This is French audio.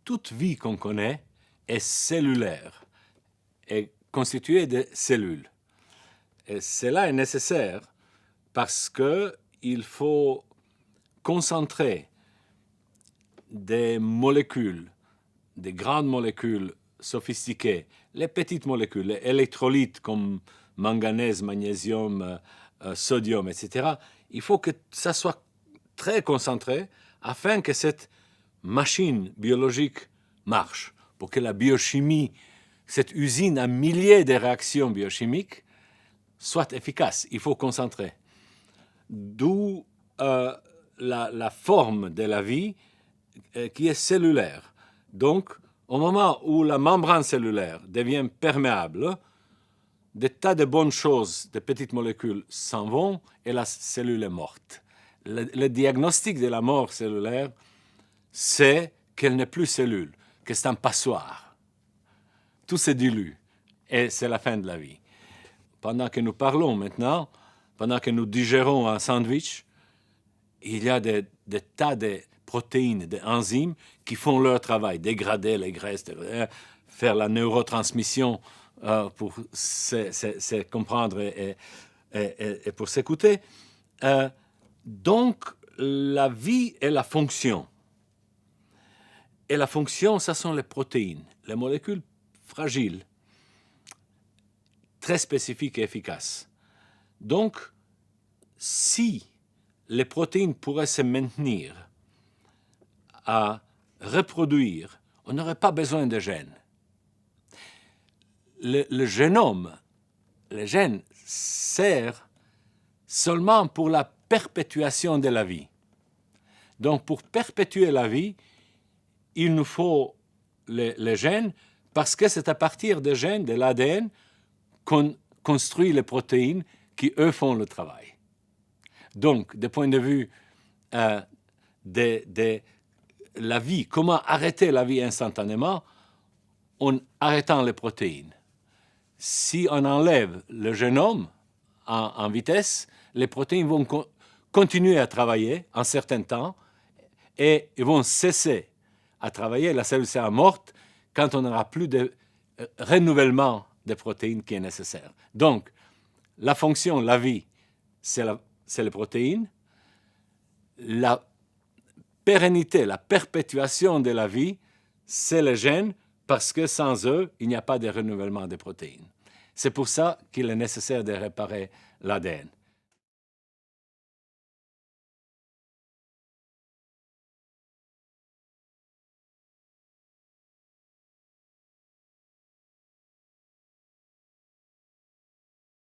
toute vie qu'on connaît est cellulaire, est constituée de cellules. Et cela est nécessaire parce qu'il faut concentrer des molécules, des grandes molécules sophistiquées, les petites molécules, les électrolytes comme manganèse, magnésium, sodium, etc. Il faut que ça soit très concentré afin que cette machine biologique marche, pour que la biochimie, cette usine à milliers de réactions biochimiques, soit efficace. Il faut concentrer. D'où la forme de la vie qui est cellulaire. Donc, au moment où la membrane cellulaire devient perméable, des tas de bonnes choses, de petites molécules s'en vont et la cellule est morte. Le diagnostic de la mort cellulaire, c'est qu'elle n'est plus cellule, que c'est un passoire. Tout se dilue et c'est la fin de la vie. Pendant que nous parlons maintenant, pendant que nous digérons un sandwich, il y a des tas de protéines, d'enzymes qui font leur travail, dégrader les graisses, faire la neurotransmission pour se comprendre et pour s'écouter. Donc, la vie est la fonction. Et la fonction, ça sont les protéines, les molécules fragiles, très spécifiques et efficaces. Donc, si les protéines pourraient se maintenir à reproduire, on n'aurait pas besoin de gènes. Le génome, le gène, sert seulement pour la perpétuation de la vie. Donc, pour perpétuer la vie, il nous faut les gènes parce que c'est à partir des gènes, de l'ADN, qu'on construit les protéines qui, eux, font le travail. Donc, du point de vue de la vie, comment arrêter la vie instantanément en arrêtant les protéines. Si on enlève le génome en vitesse, les protéines vont continuer à travailler un certain temps et ils vont cesser à travailler. La cellule sera morte quand on n'aura plus de renouvellement des protéines qui est nécessaire. Donc, la fonction, la vie, c'est les protéines. La pérennité, la perpétuation de la vie, c'est les gènes, parce que sans eux, il n'y a pas de renouvellement des protéines. C'est pour ça qu'il est nécessaire de réparer l'ADN.